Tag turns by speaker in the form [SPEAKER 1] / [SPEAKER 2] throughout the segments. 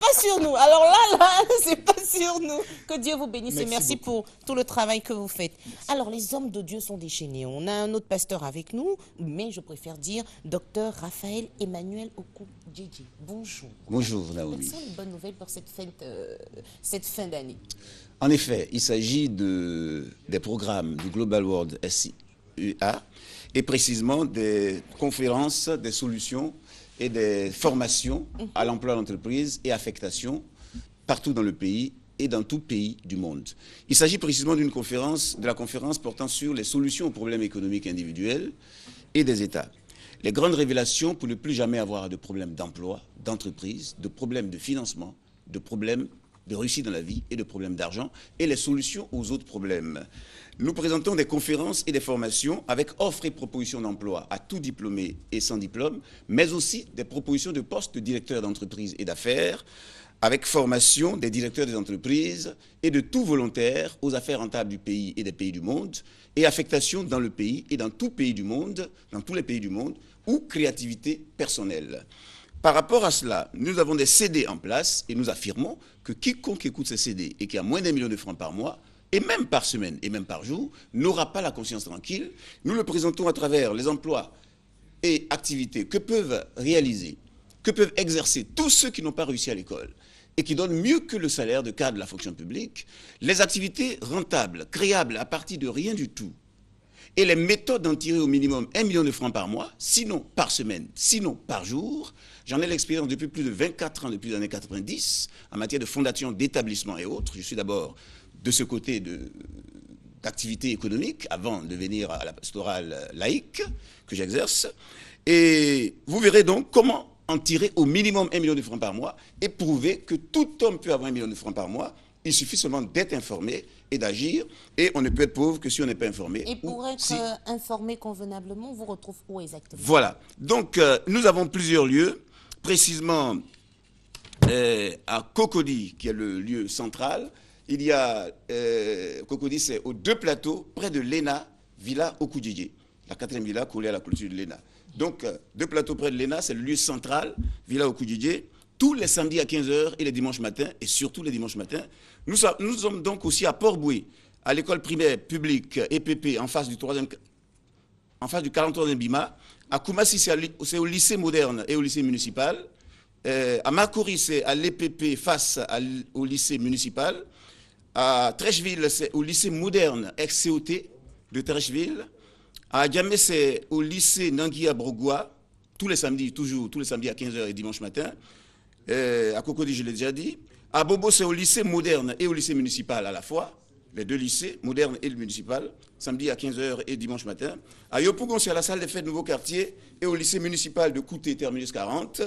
[SPEAKER 1] pas sur nous. Alors là, c'est pas sur nous. Que Dieu vous bénisse et merci
[SPEAKER 2] beaucoup.
[SPEAKER 1] pour tout le travail que vous faites. Alors, les hommes de Dieu sont déchaînés. On a un autre pasteur avec nous, mais je préfère dire docteur Raphaël Emmanuel Oku-Djidji. Bonjour.
[SPEAKER 2] Bonjour, Naomi.
[SPEAKER 1] Quelles sont les bonnes nouvelles pour cette fin d'année?
[SPEAKER 2] En effet, il s'agit des programmes du Global World SIUA et précisément des conférences, des solutions et des formations à l'emploi d'entreprise et affectation partout dans le pays et dans tout pays du monde. Il s'agit précisément de la conférence portant sur les solutions aux problèmes économiques individuels et des États. Les grandes révélations pour ne plus jamais avoir de problèmes d'emploi, d'entreprise, de problèmes de financement, de problèmes de réussite dans la vie et de problèmes d'argent et les solutions aux autres problèmes. Nous présentons des conférences et des formations avec offres et propositions d'emploi à tout diplômé et sans diplôme, mais aussi des propositions de postes de directeurs d'entreprise et d'affaires, avec formation des directeurs des entreprises et de tout volontaire aux affaires rentables du pays et des pays du monde, et affectation dans le pays et dans tout pays du monde, dans tous les pays du monde, ou créativité personnelle. Par rapport à cela, nous avons des CD en place et nous affirmons que quiconque écoute ces CD et qui a moins d'1 million de francs par mois, et même par semaine et même par jour, n'aura pas la conscience tranquille. Nous le présentons à travers les emplois et activités que peuvent réaliser, que peuvent exercer tous ceux qui n'ont pas réussi à l'école et qui donnent mieux que le salaire de cadre de la fonction publique, les activités rentables, créables à partir de rien du tout, et les méthodes d'en tirer au minimum 1 million de francs par mois, sinon par semaine, sinon par jour. J'en ai l'expérience depuis plus de 24 ans, depuis les années 90, en matière de fondation, d'établissements et autres. Je suis d'abord de ce côté d'activité économique, avant de venir à la pastorale laïque que j'exerce. Et vous verrez donc comment en tirer au minimum 1 million de francs par mois et prouver que tout homme peut avoir 1 million de francs par mois. Il suffit seulement d'être informé et d'agir. Et on ne peut être pauvre que si on n'est pas informé.
[SPEAKER 1] Et pour être informé convenablement, on vous retrouve où exactement?
[SPEAKER 2] Voilà. Donc, nous avons plusieurs lieux. Précisément, à Cocody, qui est le lieu central. Il y a, Cocody, c'est aux 2 plateaux, près de l'ENA, Villa Oku-Djidji. La 4e villa collée à la clôture de l'ENA. Donc, 2 plateaux près de l'ENA, c'est le lieu central, Villa Oku-Djidji. Tous les samedis à 15 h et les dimanches matins, et surtout les dimanches matins. Nous sommes donc aussi à Port-Boué, à l'école primaire publique EPP, en face du 43e BIMA. À Koumassi, c'est au lycée moderne et au lycée municipal. À Makori, c'est à l'EPP face au lycée municipal. À Trècheville, c'est au lycée moderne ex-COT de Trècheville. À Djamé, c'est au lycée Nanguia Brogoua, tous les samedis, toujours, tous les samedis à 15 h et dimanche matin. À Cocody, je l'ai déjà dit. À Bobo, c'est au lycée moderne et au lycée municipal à la fois. Les 2 lycées, moderne et le municipal, samedi à 15 h et dimanche matin. À Yopougon, c'est à la salle des fêtes Nouveau Quartier et au lycée municipal de Kouté, terminus 40.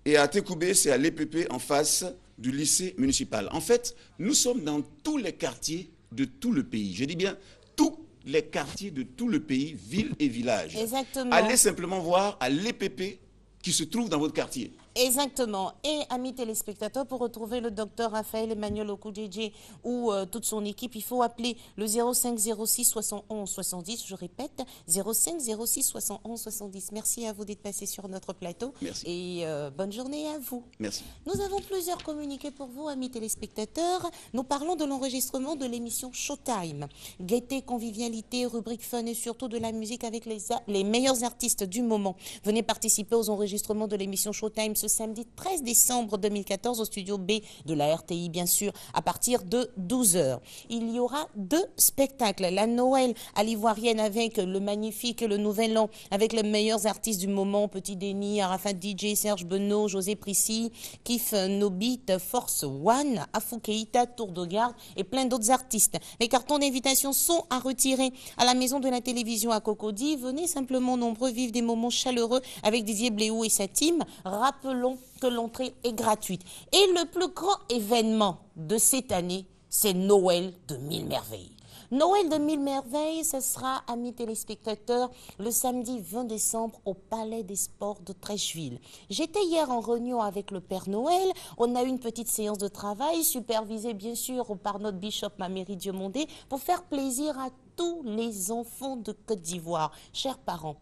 [SPEAKER 2] Et à Tekoubé, c'est à l'EPP en face du lycée municipal. En fait, nous sommes dans tous les quartiers de tout le pays. Je dis bien tous les quartiers de tout le pays, villes et villages.
[SPEAKER 1] Exactement.
[SPEAKER 2] Allez simplement voir à l'EPP qui se trouve dans votre quartier.
[SPEAKER 1] Exactement. Et amis téléspectateurs, pour retrouver le docteur Raphaël Emmanuel Oku-Djidji ou toute son équipe, il faut appeler le 05 06 71 70. Je répète, 05 06 71 70. Merci à vous d'être passé sur notre plateau.
[SPEAKER 2] Merci.
[SPEAKER 1] Et bonne journée à vous.
[SPEAKER 2] Merci.
[SPEAKER 1] Nous avons plusieurs communiqués pour vous, amis téléspectateurs. Nous parlons de l'enregistrement de l'émission Showtime. Gaieté, convivialité, rubrique fun et surtout de la musique avec les meilleurs artistes du moment. Venez participer aux enregistrements de l'émission Showtime ce samedi 13 décembre 2014 au studio B de la RTI, bien sûr, à partir de 12 h. Il y aura 2 spectacles. La Noël à l'Ivoirienne avec le magnifique Le Nouvel An, avec les meilleurs artistes du moment, Petit Denis, Arafat DJ, Serge Benoît, José Prissy, Kif Nobit, Force One, Afou Keïta, Tour de Garde et plein d'autres artistes. Les cartons d'invitation sont à retirer à la maison de la télévision à Cocody. Venez simplement nombreux vivre des moments chaleureux avec Didier Bléou et sa team. Rappelons que l'entrée est gratuite. Et le plus grand événement de cette année, c'est Noël de 1000 merveilles. Noël de 1000 merveilles, ce sera, amis téléspectateurs, le samedi 20 décembre au Palais des Sports de Trècheville. J'étais hier en réunion avec le Père Noël. On a eu une petite séance de travail, supervisée bien sûr par notre bishop Maméry Diomondé, pour faire plaisir à tous les enfants de Côte d'Ivoire. Chers parents,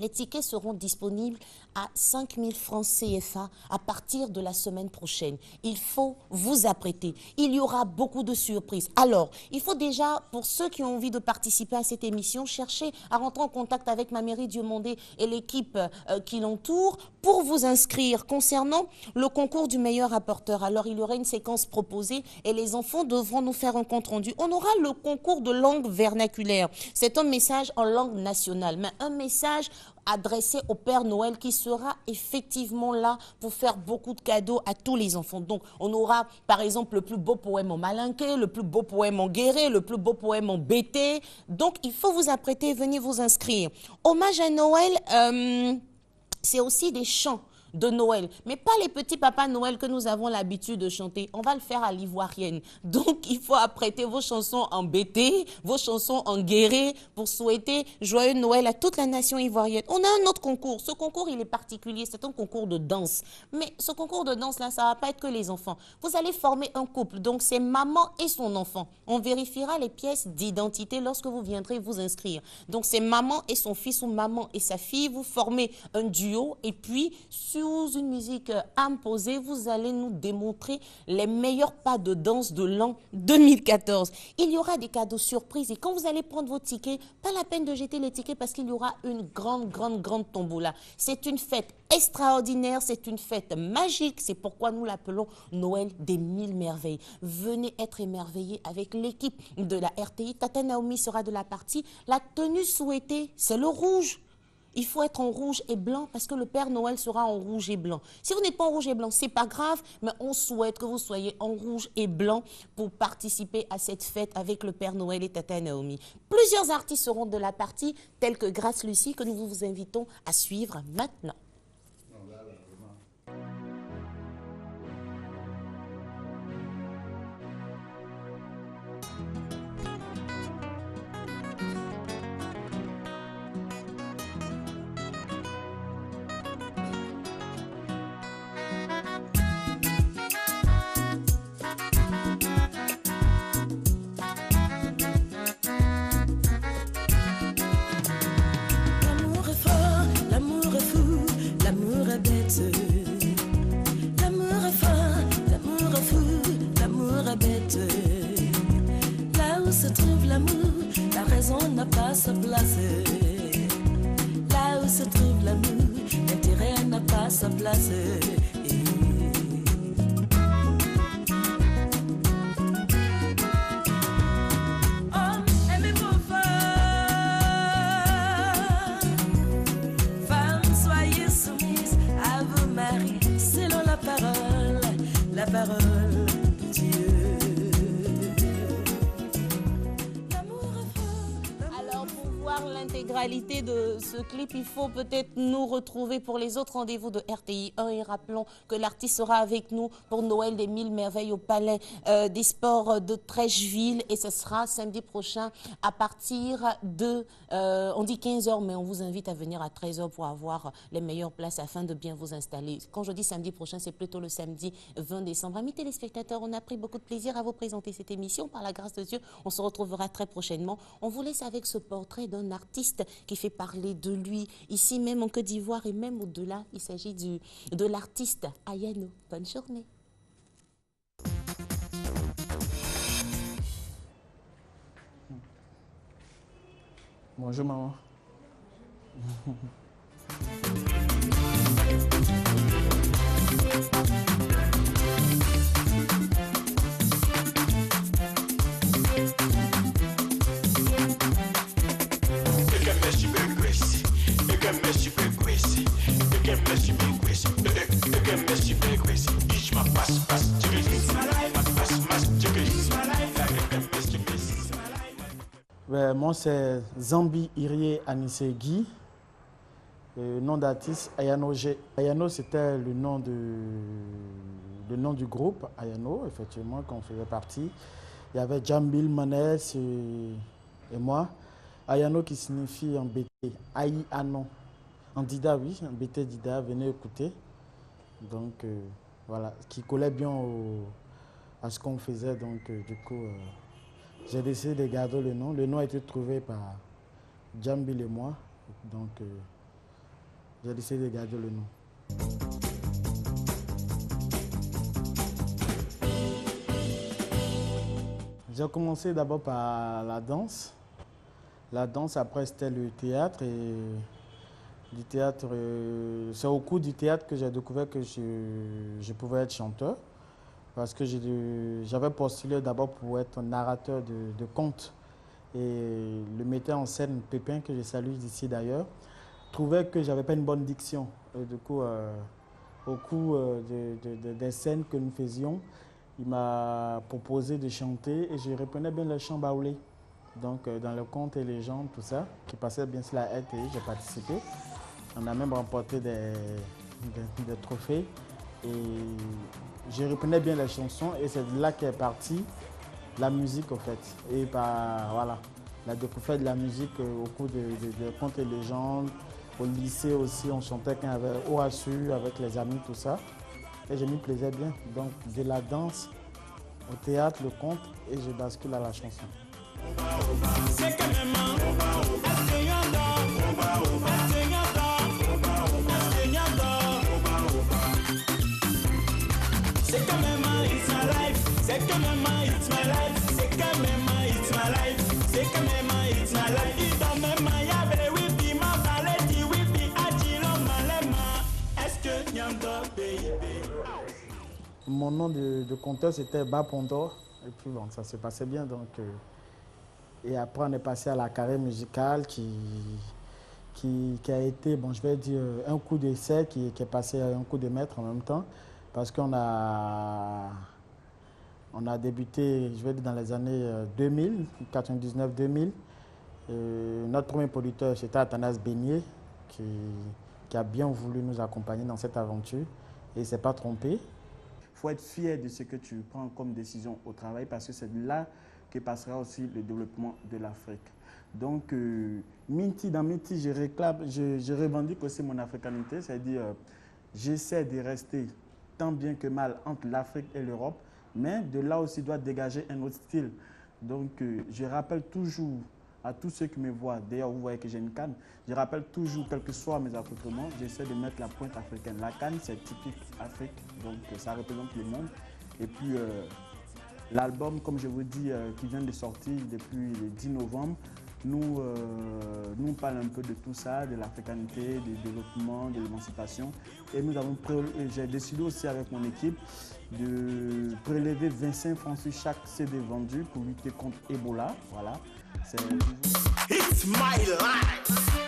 [SPEAKER 1] Les tickets seront disponibles à 5 000 francs CFA à partir de la semaine prochaine. Il faut vous apprêter. Il y aura beaucoup de surprises. Alors, il faut déjà, pour ceux qui ont envie de participer à cette émission, chercher à rentrer en contact avec ma mairie Diomandé et l'équipe qui l'entoure pour vous inscrire concernant le concours du meilleur rapporteur. Alors, il y aura une séquence proposée et les enfants devront nous faire un compte rendu. On aura le concours de langue vernaculaire. C'est un message en langue nationale, mais un message adressé au Père Noël qui sera effectivement là pour faire beaucoup de cadeaux à tous les enfants. Donc, on aura par exemple le plus beau poème en malinqué, le plus beau poème en guéré, le plus beau poème en bété. Donc, il faut vous apprêter, venez vous inscrire. Hommage à Noël, c'est aussi des chants de Noël, mais pas les petits papas Noël que nous avons l'habitude de chanter. On va le faire à l'ivoirienne. Donc, il faut apprêter vos chansons en bété, vos chansons en guéré pour souhaiter joyeux Noël à toute la nation ivoirienne. On a un autre concours. Ce concours, il est particulier. C'est un concours de danse. Mais ce concours de danse-là, ça ne va pas être que les enfants. Vous allez former un couple. Donc, c'est maman et son enfant. On vérifiera les pièces d'identité lorsque vous viendrez vous inscrire. Donc, c'est maman et son fils ou maman et sa fille. Vous formez un duo et puis, sous une musique imposée, vous allez nous démontrer les meilleurs pas de danse de l'an 2014. Il y aura des cadeaux surprises et quand vous allez prendre vos tickets, pas la peine de jeter les tickets parce qu'il y aura une grande tombola. C'est une fête extraordinaire, c'est une fête magique, c'est pourquoi nous l'appelons Noël des 1000 merveilles. Venez être émerveillés avec l'équipe de la RTI. Tata Naomi sera de la partie. La tenue souhaitée, c'est le rouge. Il faut être en rouge et blanc parce que le Père Noël sera en rouge et blanc. Si vous n'êtes pas en rouge et blanc, c'est pas grave, mais on souhaite que vous soyez en rouge et blanc pour participer à cette fête avec le Père Noël et Tata Naomi. Plusieurs artistes seront de la partie, tels que Grâce Lucie, que nous vous invitons à suivre maintenant.
[SPEAKER 3] L'amour est fort, l'amour est fou, l'amour est bête. L'amour est fort, l'amour est fou, l'amour est bête. Là où se trouve l'amour, la raison n'a pas sa place. Là où se trouve l'amour, l'intérêt n'a pas sa place. Homme, aimez-vous fort. Femmes, soyez soumises à vos maris selon la parole de Dieu. L'amour est fort.
[SPEAKER 1] Alors, pour voir l'intégralité de ce clip, il faut peut-être nous retrouver pour les autres rendez-vous de RTI 1 et rappelons que l'artiste sera avec nous pour Noël des 1000 merveilles au Palais des Sports de Trècheville et ce sera samedi prochain à partir de, on dit 15h, mais on vous invite à venir à 13h pour avoir les meilleures places afin de bien vous installer. Quand je dis samedi prochain, c'est plutôt le samedi 20 décembre. Amis téléspectateurs, on a pris beaucoup de plaisir à vous présenter cette émission. Par la grâce de Dieu, on se retrouvera très prochainement. On vous laisse avec ce portrait d'un artiste qui fait parler de lui ici même en Côte d'Ivoire et même au-delà. Il s'agit de l'artiste Ayano. Bonne journée.
[SPEAKER 4] Bonjour maman. Moi, c'est Zambi Irie Anisegui. Le nom d'artiste, Ayano G. Ayano, c'était le nom du groupe, Ayano, effectivement, qu'on faisait partie. Il y avait Jambil Manès et moi. Ayano qui signifie en bété, Aïe Anon. En Dida, oui, en bété Dida, venez écouter. Donc, voilà, qui collait bien à ce qu'on faisait. Donc, du coup, j'ai décidé de garder le nom. Le nom a été trouvé par Jambil et moi. Donc, j'ai décidé de garder le nom. J'ai commencé d'abord par la danse. La danse, après, c'était le théâtre. Et du théâtre, c'est au cours du théâtre que j'ai découvert que je pouvais être chanteur. Parce que j'avais postulé d'abord pour être narrateur de contes. Et le metteur en scène, Pépin, que je salue d'ici d'ailleurs, trouvait que je n'avais pas une bonne diction. Et du coup, au cours des scènes que nous faisions, il m'a proposé de chanter et je reprenais bien le chant baoulé. Donc, dans le conte et les gens, tout ça, qui passait bien sur la RTI, j'ai participé. On a même remporté des trophées. Et je reprenais bien les chansons et c'est de là qu'est partie la musique, au fait. Et voilà, la découverte de la musique au cours de contes et légendes. Au lycée aussi, on chantait quand il y avait Horasu avec les amis, tout ça. Et je m'y plaisais bien. Donc, de la danse au théâtre, le conte, et je bascule à la chanson. Mon nom de conteur, c'était Bapondor. Et puis bon, ça se passait bien. Donc, et après, on est passé à la carrière musicale qui a été, bon, je vais dire, un coup d'essai qui est passé à un coup de maître en même temps. Parce qu'on a débuté, je vais dire, dans les années 2000, 99-2000. Notre premier producteur, c'était Athanas Beignet, qui a bien voulu nous accompagner dans cette aventure. Et il ne s'est pas trompé. Il faut être fier de ce que tu prends comme décision au travail parce que c'est là que passera aussi le développement de l'Afrique. Donc, dans Minti, je revendique aussi mon africanité, c'est-à-dire j'essaie de rester tant bien que mal entre l'Afrique et l'Europe, mais de là aussi doit dégager un autre style. Donc, je rappelle toujours à tous ceux qui me voient, d'ailleurs vous voyez que j'ai une canne, je rappelle toujours, quels que soient mes accoutrements, j'essaie de mettre la pointe africaine. La canne, c'est typique Afrique, donc ça représente le monde. Et puis l'album, comme je vous dis, qui vient de sortir depuis le 10 novembre, nous parle un peu de tout ça, de l'africanité, du développement, de l'émancipation. Et j'ai décidé aussi avec mon équipe de prélever 25 francs sur chaque CD vendu pour lutter contre Ebola. Voilà. It's my life.